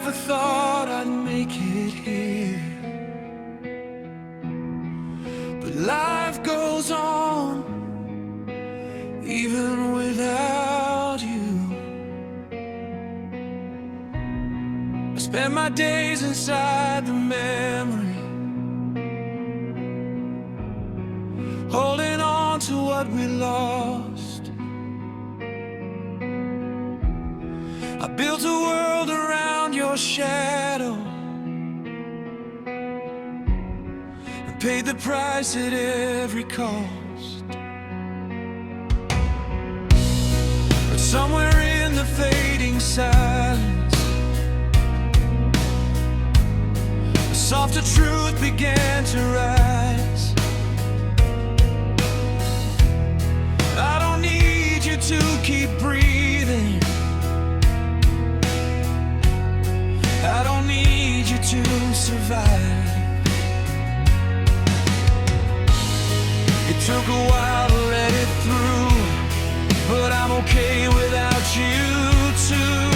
never thought I'd make it here, but life goes on even without you. I spend my days inside the memory, holding on to what we lost. I built a world around your shadow and paid the price at every cost. But somewhere in the fading silence, a softer truth began to rise. I don't need you to keep breathing, I don't need you to survive. It took a while to let it through, but I'm okay without you too.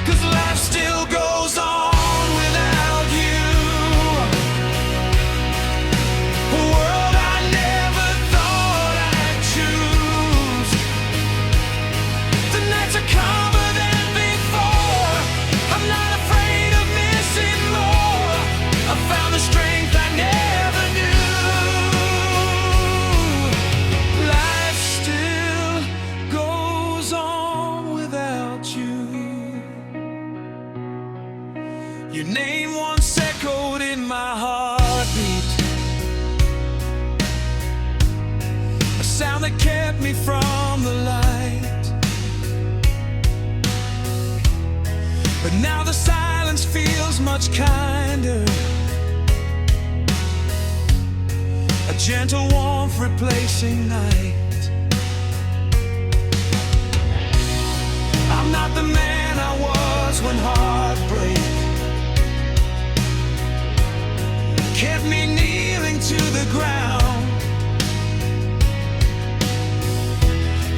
'Cause life still goes on without you. A world I never thought I'd choose. The nights are calmer than before, I'm not afraid of missing more. I found the strength I never knew. Life still goes on without you. Your name once echoed in my heartbeat, a sound that kept me from the light. But now the silence feels much kinder, a gentle warmth replacing night. I'm not the man I was when heartbreak kept me kneeling to the ground.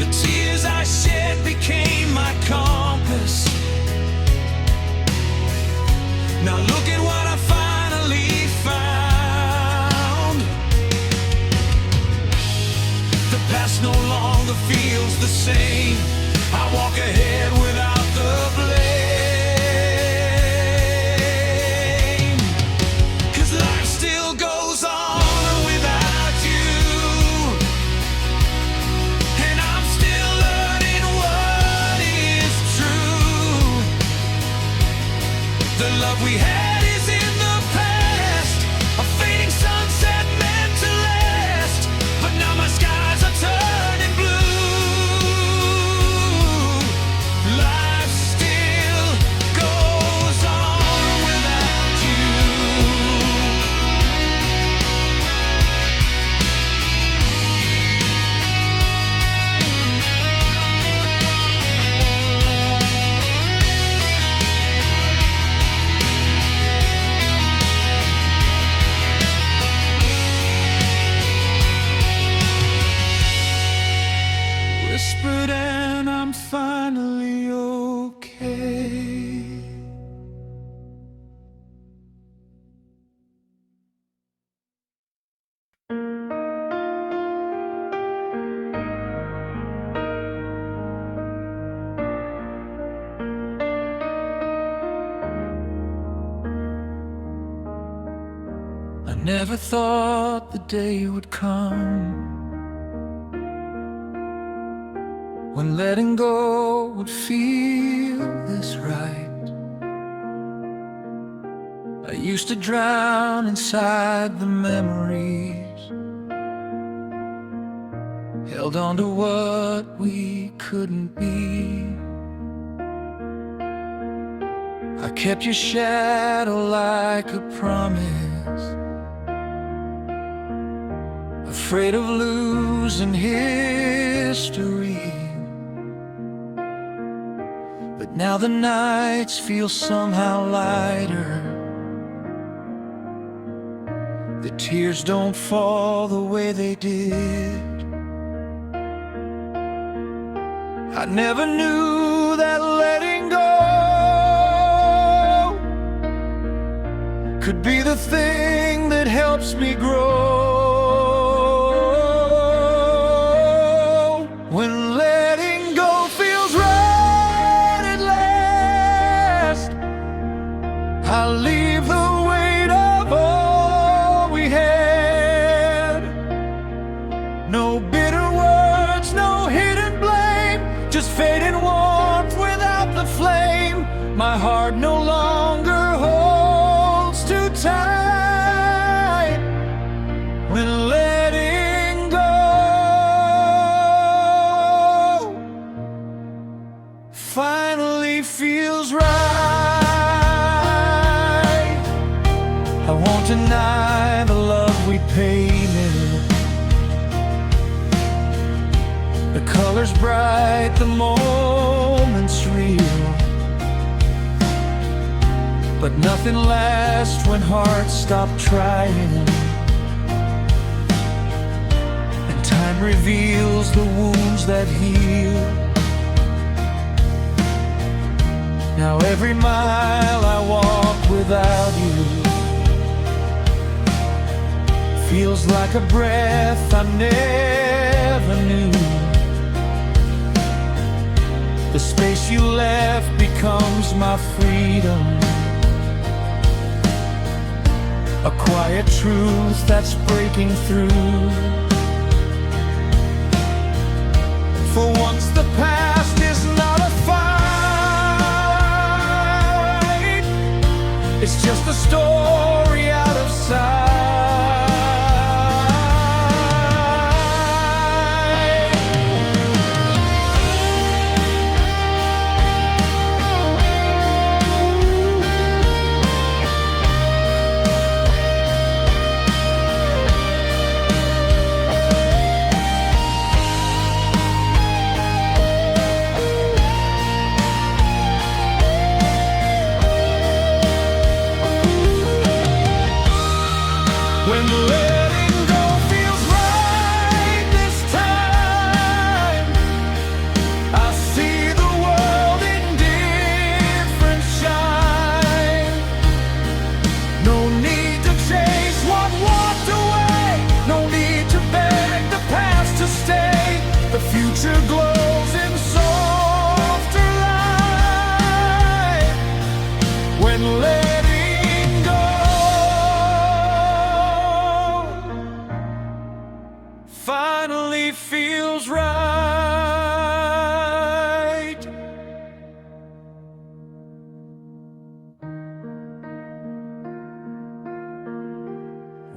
The tears I shed became my compass. Now look at what I finally found. The past no longer feels the same. I walk ahead without the blame. 'Cause life still goes on without you, and I'm still learning what is true. The love we had is in the past, a fading sunset meant to last. But now my skies are turning blue. Life still goes on without you. Whispered and I'm finally okay. I never thought the day would come when letting go would feel this right. I used to drown inside the memories, held on to what we couldn't be. I kept your shadow like a promise, afraid of losing history. But now the nights feel somehow lighter. The tears don't fall the way they did. I never knew that letting go could be the thing that helps me grow. When letting go feels right at last, I'll leave the weight of all we had. No bitter words, no hidden blame, just fading warmth without the flame. My heart no longer holds too tight. When letting go finally feels right, I won't deny the love we painted. The color's bright, the moment's real, but nothing lasts when hearts stop trying, and time reveals the wounds that heal. Now every mile I walk without you feels like a breath I never knew. The space you left becomes my freedom, a quiet truth that's breaking through. For once the past is not a fight, it's just a story out of sight. When letting go feels right this time, I see the world in different shine. No need to chase what walked away, no need to beg the past to stay. The future glows in softer light. When letting go finally feels right.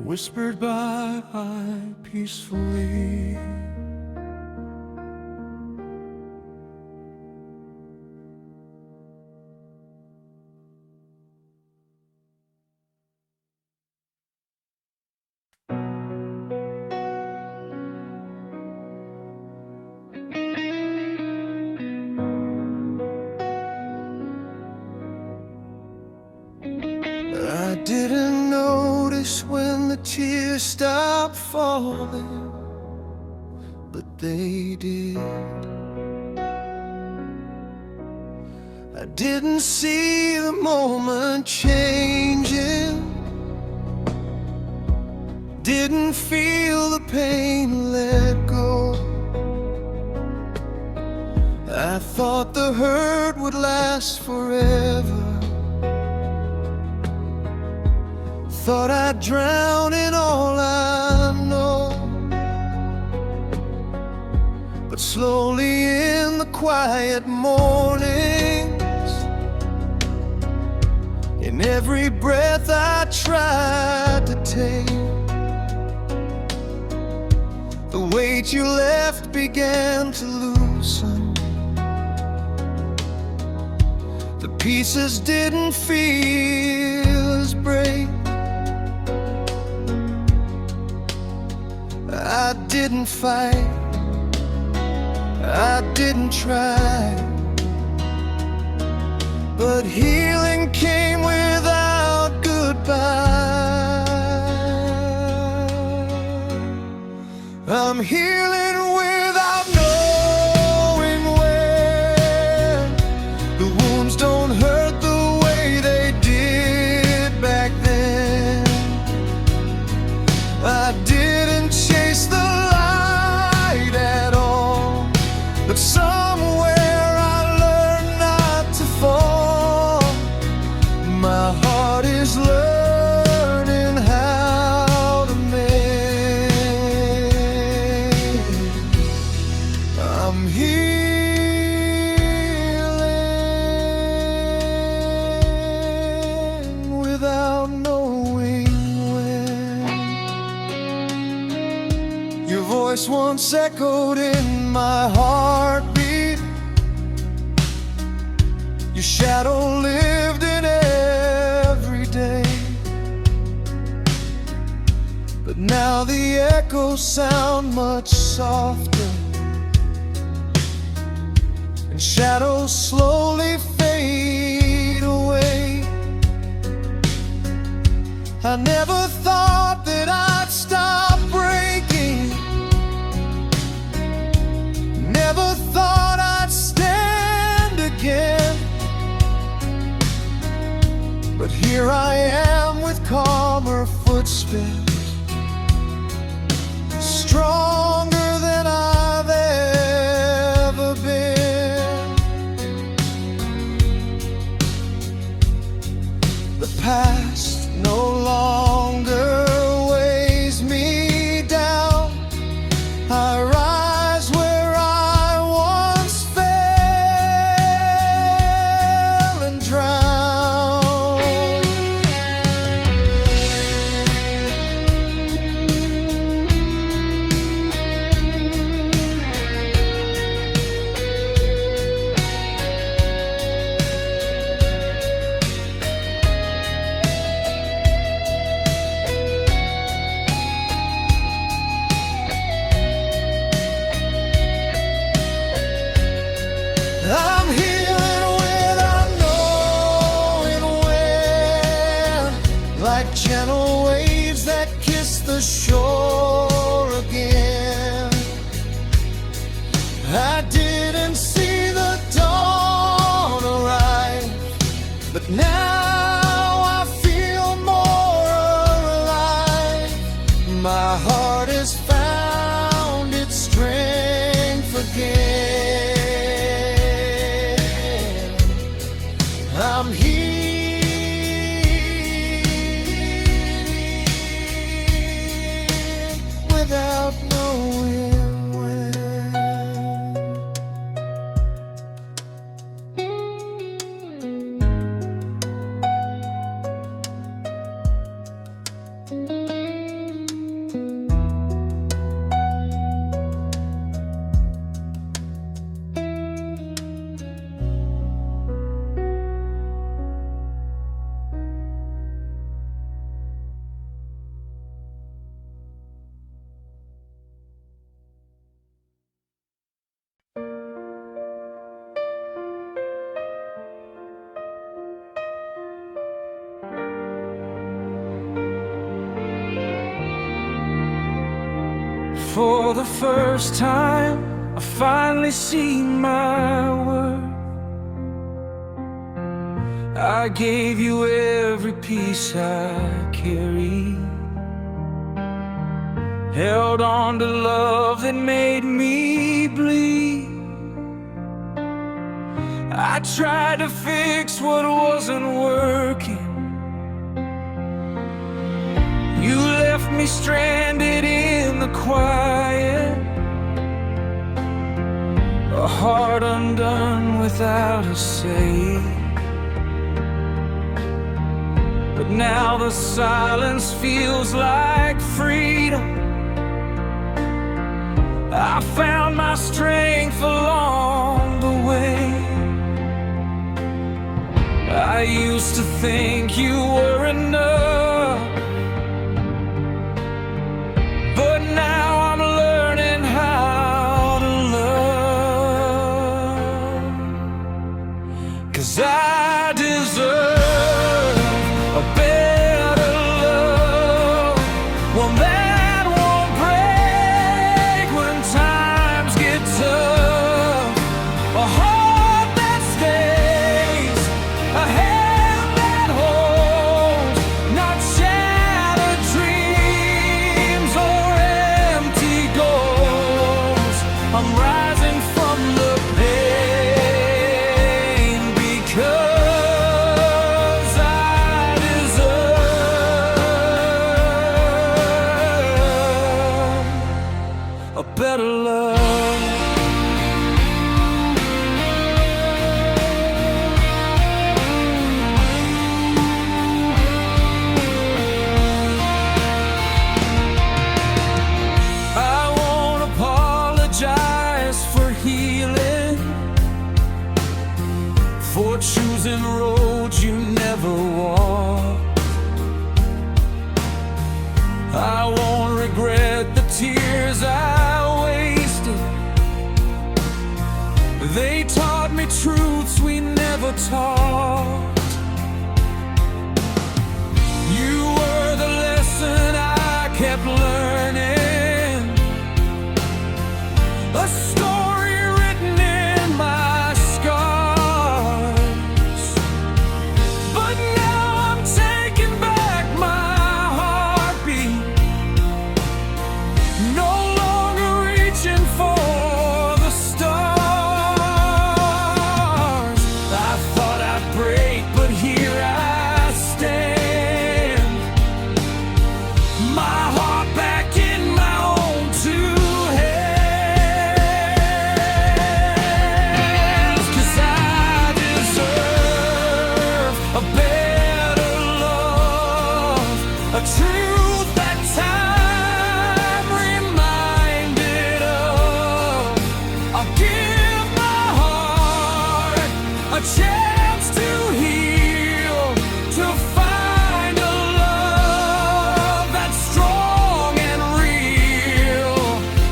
Whispered by peacefully. I didn't notice when the tears stopped falling, but they did. I didn't see the moment changing, didn't feel the pain let go. I thought the hurt would last forever, thought I'd drown in all I know. But slowly in the quiet mornings, in every breath I tried to take, the weight you left began to loosen. The pieces didn't feel as break. I didn't fight, I didn't try, but healing came without goodbye. I'm healing without knowing where. voice once echoed in my heartbeat. Your shadow lived in every day, but now the echoes sound much softer, and shadows slowly fade away. I never thought that I'd stop breaking, never thought I'd stand again, but here I am with calmer footsteps, stronger than I've ever been. The past no longer weighs me down. I rise where I once fell and drowned. I'm healing without knowing when, like gentle waves that kiss the shore again. I didn't see the dawn arrive, but now I feel more alive. My heart has found its strength again. I'm healing without knowing when. For the first time, I finally see my worth. I gave you every piece I carry, held on to love that made me bleed. I tried to fix what wasn't working. You left me stranded in the quiet, a heart undone without a say. But now the silence feels like freedom. I found my strength along the way. I used to think you were enough, but now I'm learning how to love. 'Cause I deserve a better love, one that won't break when times get tough, a heart that stays, a hand that holds, not shattered dreams or empty goals. I'm rising from the pain because I deserve a better love. I wanna me truths we never taught. You were the lesson I kept learning, a story written in my scars. But now I'm taking back my heartbeat, no longer reaching for the stars. I thought I'd break, but here I stand, my heart back in my own two hands. 'Cause I deserve a better love, a truth that time reminded of. I'll give my heart a chance to heal, to find a love that's strong and real,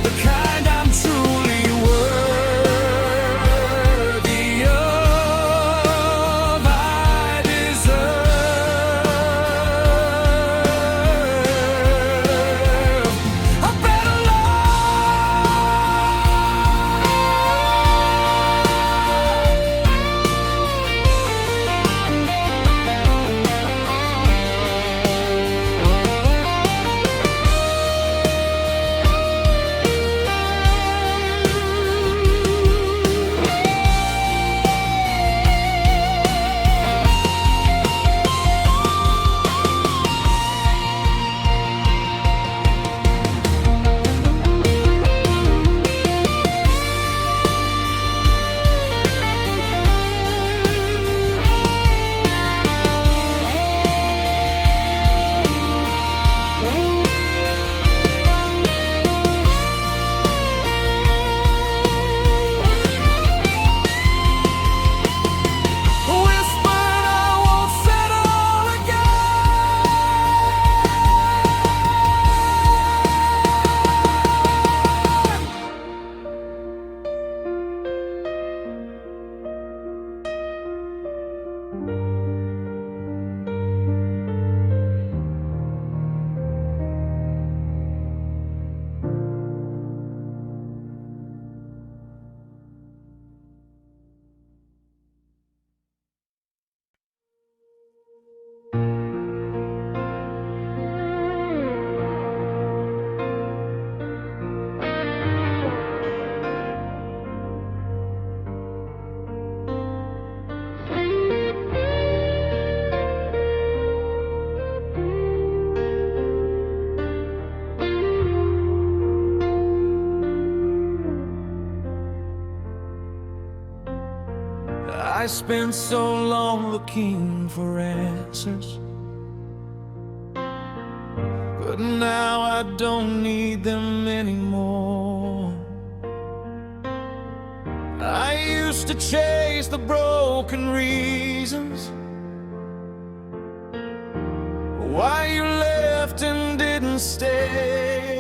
the kind I'm truly worthy of. I deserve a better whispered I won't settle again. I spent so long looking for answers, but now I don't need them anymore. I used to chase the broken reasons why you left and didn't stay.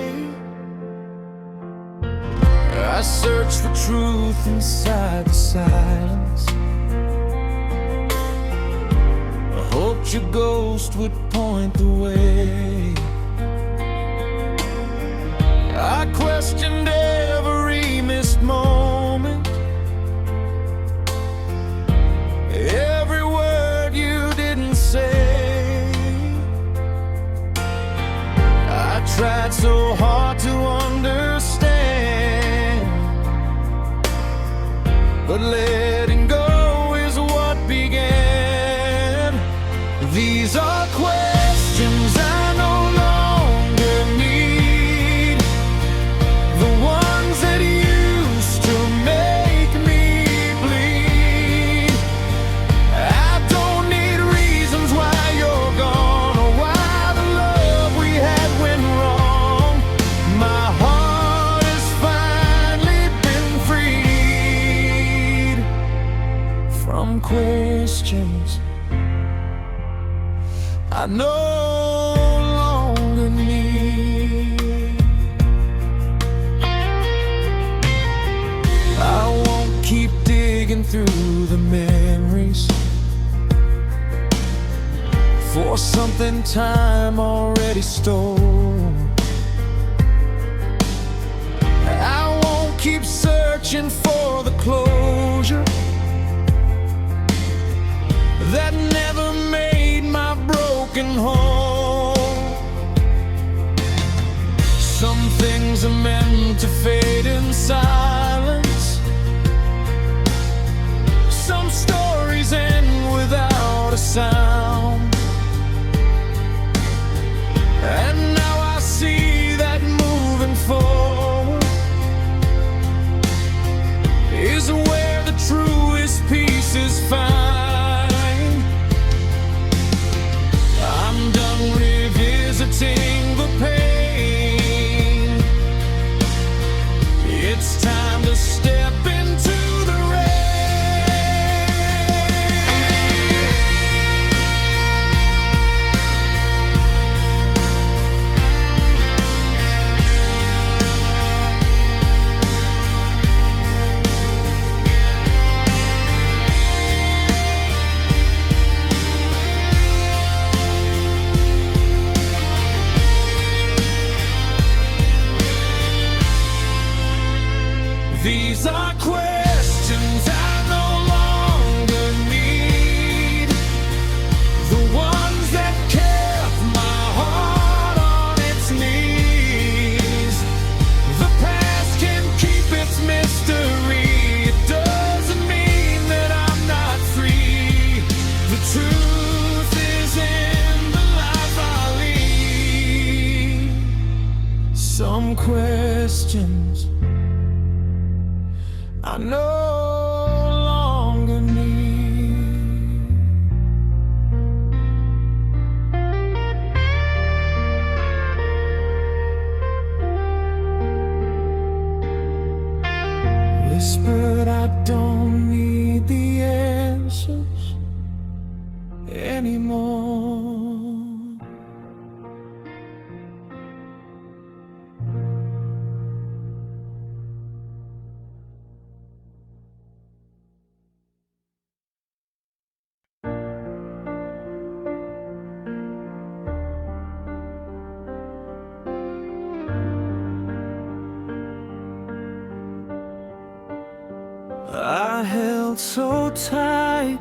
I searched for truth inside the silence, I hoped your ghost would point the way. I questioned every missed moment, every word you didn't say. I tried so hard to understand, but letting go is what began. These are questions I no longer need, the ones that used to make me bleed. I don't need reasons why you're gone, or why the love we had went wrong. My heart has finally been freed from questions I no longer need. I won't keep digging through the memories for something time already stole. I won't keep searching for the closure that never made my broken home. Some things are meant to fade in silence. Some stories end without a sound. And now I see that moving forward is where the truest peace is found. I'm done revisiting the pain. It's time to step into the rain. These are questions I no longer need, the ones that kept my heart on its knees. The past can keep its mystery. It doesn't mean that I'm not free. The truth is in the life I lead. Some questions I no longer need. Whispered I don't need the answers anymore. I held so tight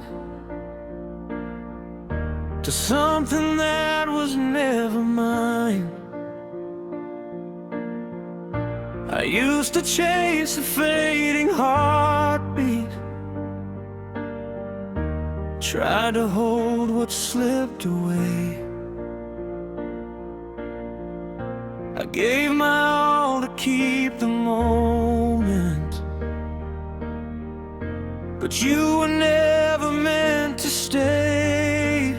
to something that was never mine. I used to chase a fading heartbeat, tried to hold what slipped away. I gave my all to keep the moment, but you were never meant to stay.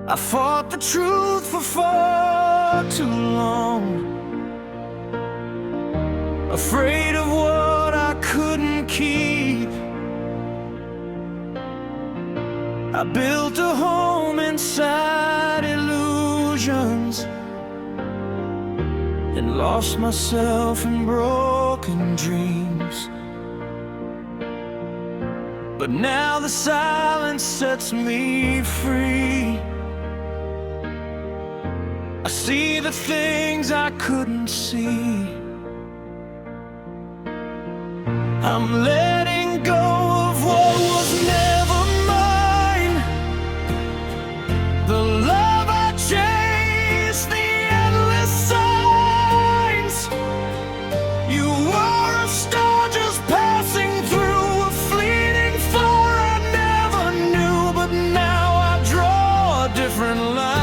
I fought the truth for far too long, afraid of what I couldn't keep. I built a home inside illusions and lost myself in broken dreams. But now the silence sets me free. I see the things I couldn't see. I'm letting go of what was never mine. The love I chased, the endless signs. You were a star just passing through, a fleeting fire I never knew. But now I draw a different line.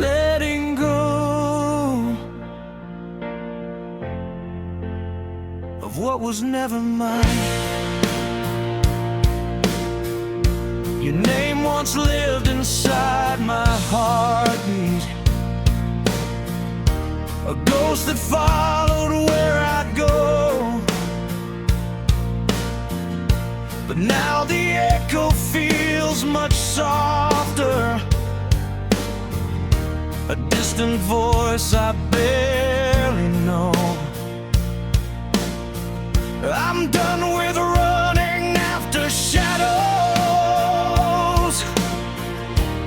Letting go of what was never mine. Your name once lived inside my heartbeat, a ghost that followed where I'd go. But now the echo feels much softer, a distant voice I barely know. I'm done with running after shadows,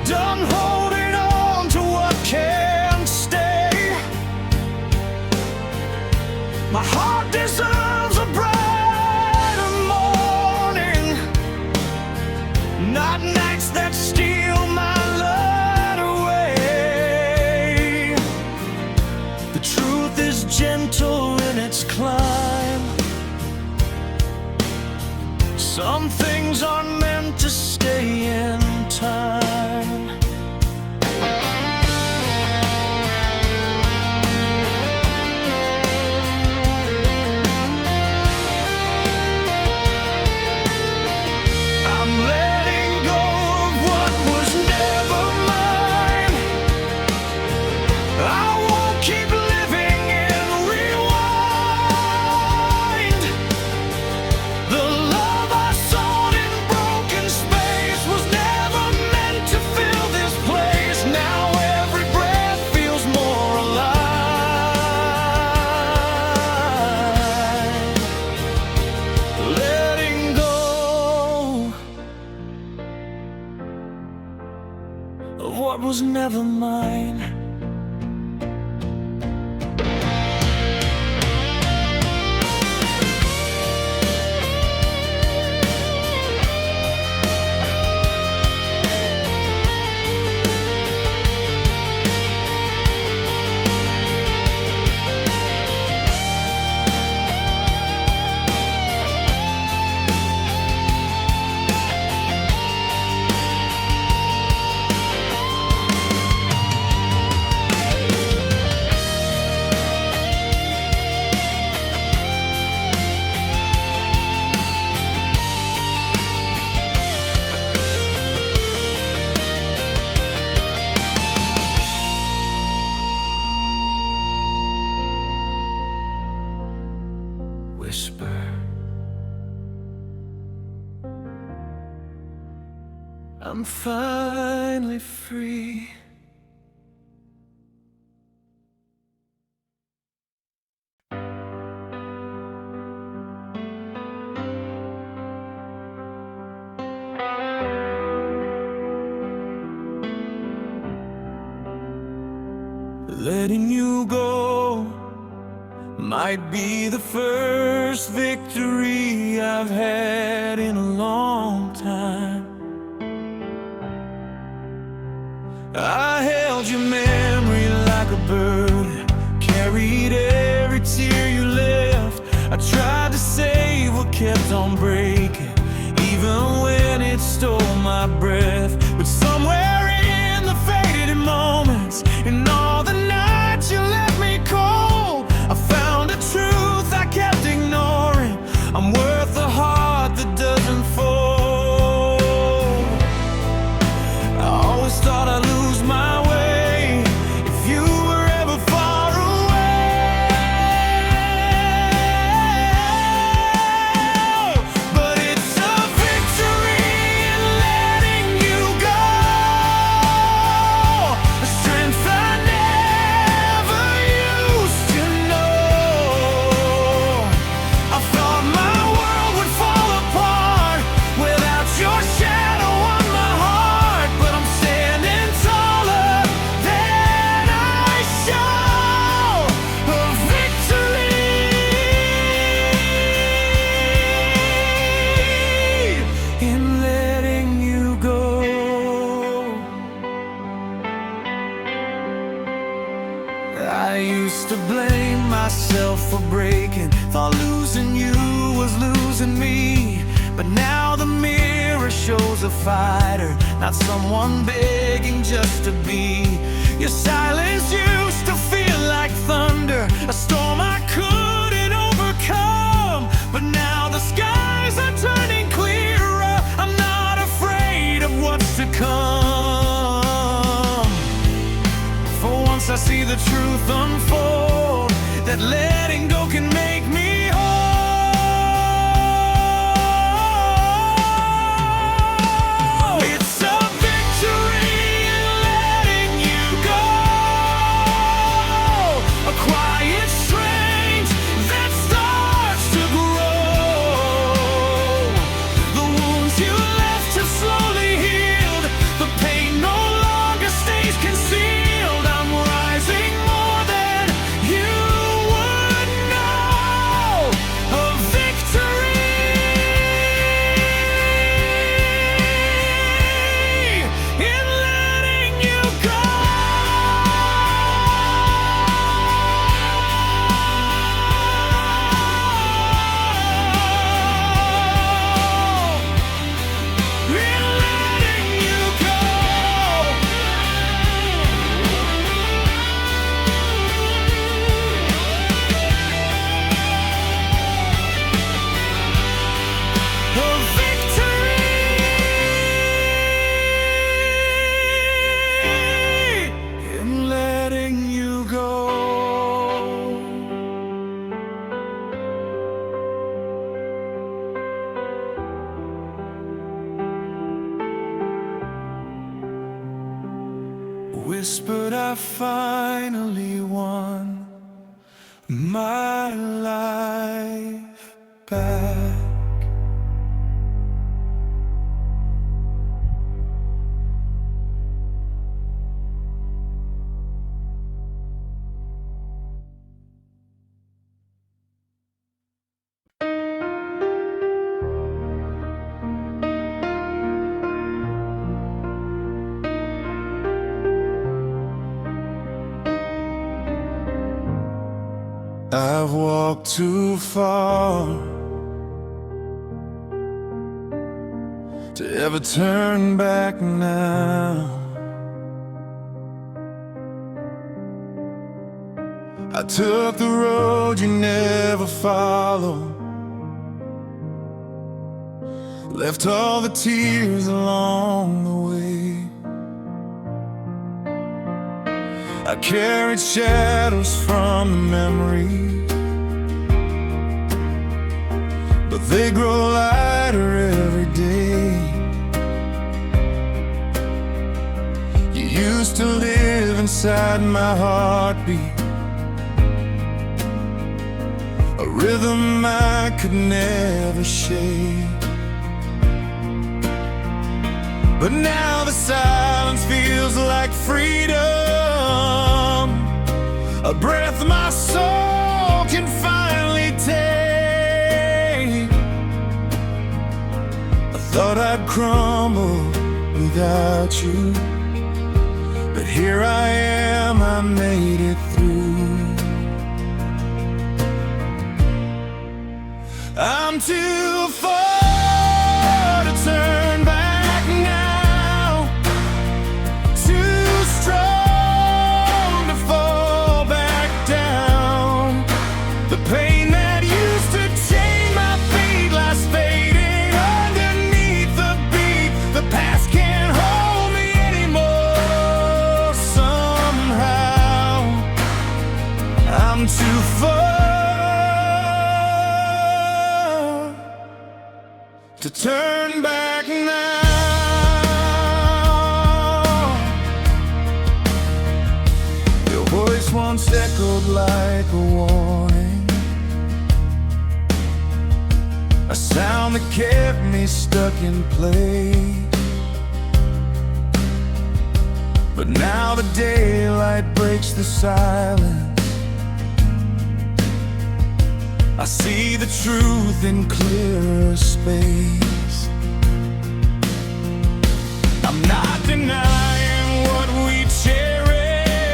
done holding on to what can't stay. My heart deserves a brighter morning, not nights that steal my light away. The truth is gentle in its climb. Some things aren't meant to stay in time. I'm letting go of what was never mine. I won't keep living in rewind. The love I sought in broken space was never meant to fill this place. Now every breath feels more alive. Letting go of what was never mine. Whisper, I'm finally free. Letting you go might be the first victory I've had in a long time. I held your memory like a bird, carried every tear you left. I tried to save what kept on breaking, even when it stole my breath. But somewhere in the faded moments, in all the nights you left me cold, I found a truth I kept ignoring. I'm worth a heart that doesn't fold. I always thought I'd lose my way if you were ever far away. But it's a victory in letting you go, a strength I never used to know. I thought my world would fall apart without your shadow on my heart, but I'm standing taller than I show. A victory in letting you go. I used to blame myself for breaking, thought losing you was losing me. But now the mirror shows a fighter, not someone begging just to be. Your silence used to feel like thunder, a storm I couldn't overcome. But now the skies are turning clearer, I'm not afraid of what's to come. For once I see the truth unfold, that letting go can make me whole. It's a victory in letting you go, Whispered I finally won my life back. I've walked too far to ever turn back now. I took the road you never followed, left all the tears along the way. I carried shadows from the memories, but they grow lighter every day. You used to live inside my heartbeat, a rhythm I could never shake. But now the silence feels like freedom, a breath my soul can finally take. I thought I'd crumble without you, but here I am, I made it through. I'm too far to turn back now, too strong to fall back down. The pain that used to chain my feet lies fading underneath the beat. The past can't hold me anymore somehow. I'm too far to turn back now. Your voice once echoed like a warning, a sound that kept me stuck in place. But now the daylight breaks the silence. I see the truth in clearer space. I'm not denying what we cherished,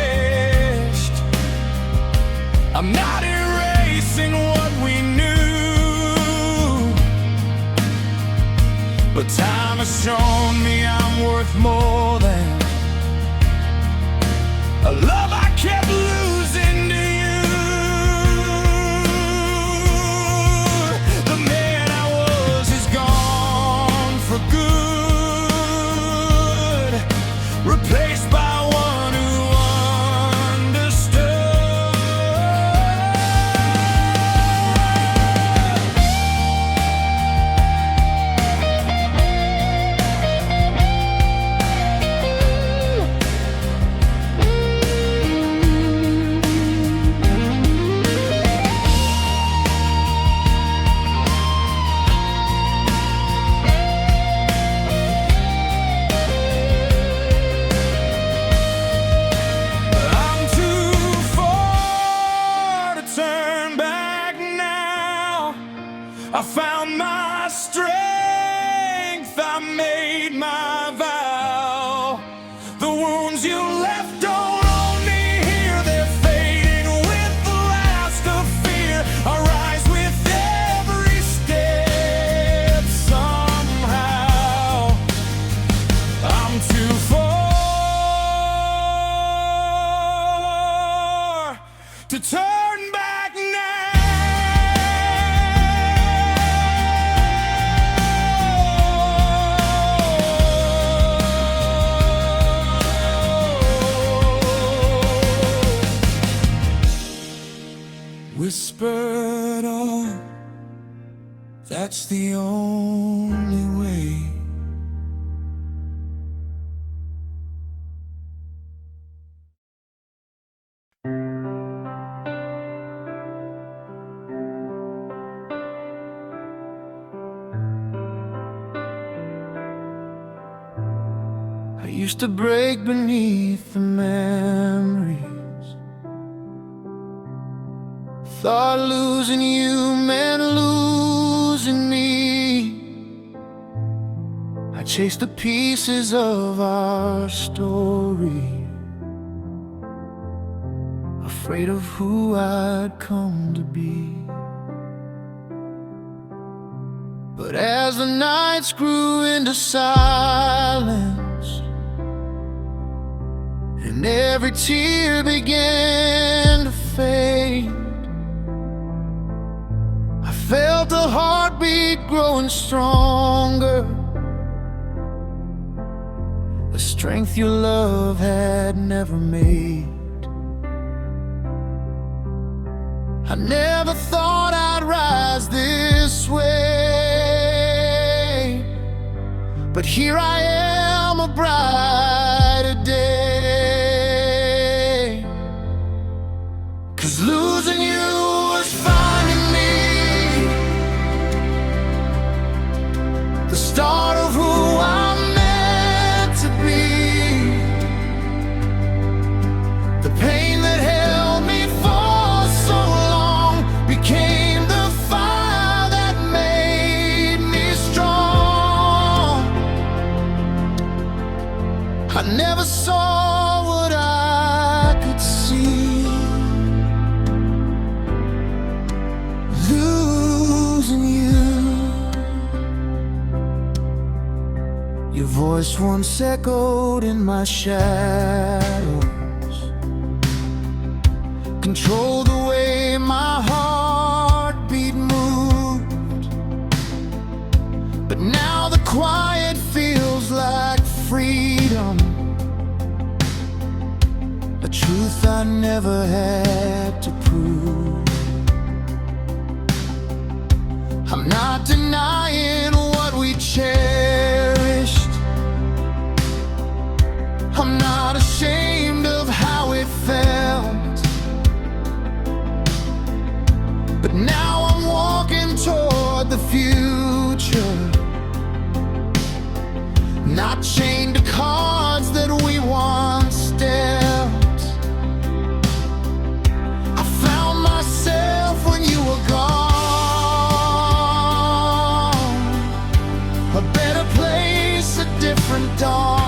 I'm not erasing what we knew. But time has shown me I'm worth more than a love I kept losing to you. The man I was is gone for good, replaced by one who understood. I'm too far to turn back now. I found my strength, I made my vow. The wounds you left don't own me here, they're fading with the last of fear. I rise with every step somehow. I'm too far to turn back now. Whispered on, that's the only way. used to break beneath the memories. Thought losing you meant losing me. I chased the pieces of our story, afraid of who I'd come to be. But as the nights grew into silence, and every tear began to fade, I felt a heartbeat growing stronger, the strength your love had never made. I never thought I'd rise this way, but here I am, a brighter day. 'Cause losing you was finding me, the start of who I'm meant to be. The pain that held me for so long became the fire that made me strong. I never saw what I could see, losing you. Your voice once echoed in my shadows, controlled the way my heartbeat moved. But now the quiet feels like freedom, a truth I never had to prove. I'm not denying what we cherished, I'm not ashamed of how it felt. But now I'm walking toward the future, not chained to cards that we once dealt. I found myself when you were gone, a better place, a different dawn.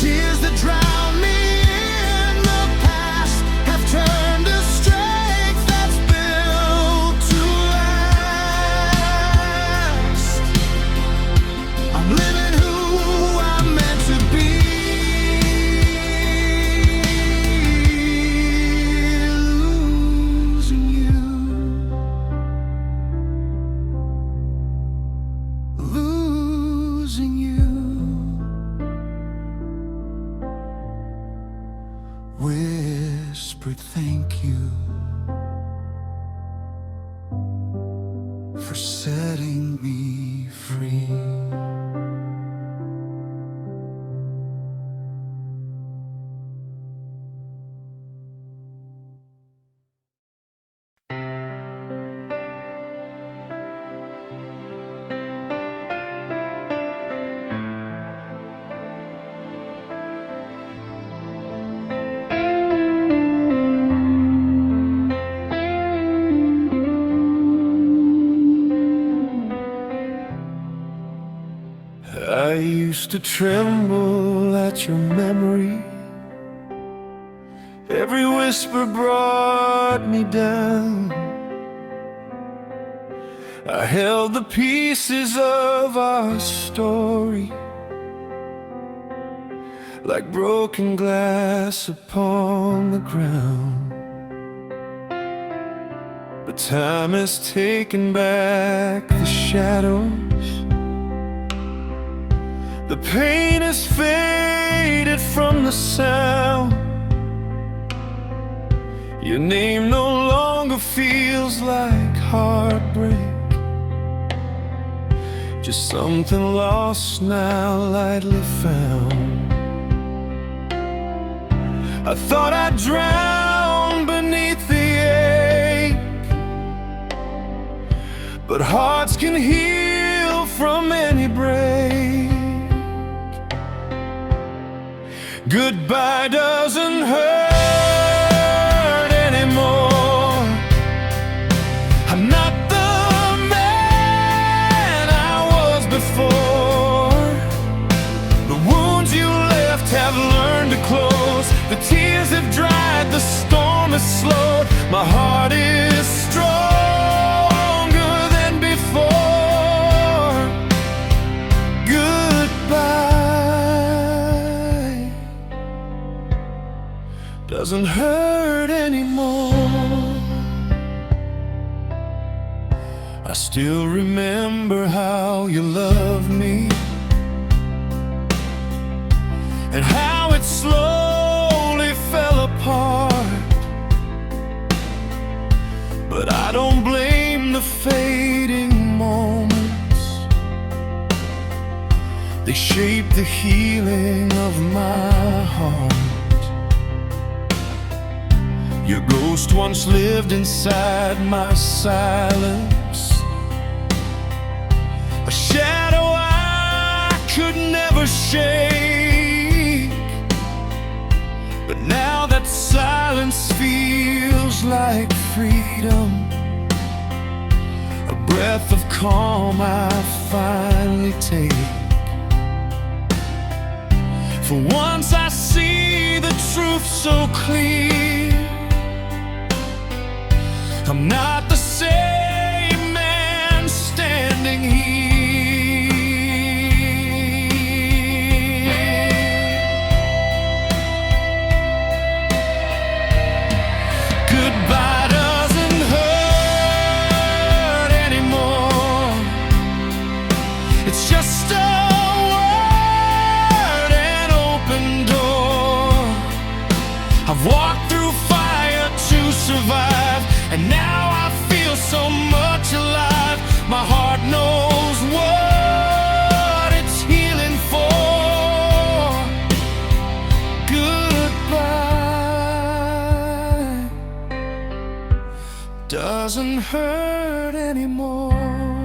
Tears that drown me in the past have turned to strength that's built to last. I'm living who I'm meant to be, losing you, losing you. Whispered thank you for setting me free. I used to tremble at your memory, every whisper brought me down. I held the pieces of our story, like broken glass upon the ground. But time has taken back the shadows. The pain has faded from the sound. Your name no longer feels like heartbreak, just something lost now lightly found. I thought I'd drown beneath the ache, but hearts can heal from any break. Goodbye doesn't hurt anymore. I'm not the man I was before. The wounds you left have learned to close. The tears have dried, the storm has slowed. My heart is stronger than before. Goodbye doesn't hurt anymore. I still remember how you loved me, and how it slowly fell apart. But I don't blame the fading moments. They shape the healing of my heart. Your ghost once lived inside my silence, a shadow I could never shake. But now that silence feels like freedom, a breath of calm I finally take. For once I see the truth so clear. I'm not the same man standing here. Goodbye doesn't hurt anymore. It's just a word, an open door. I've walked through fire to survive, and now I feel so much alive. My heart knows what it's healing for. Goodbye doesn't hurt anymore.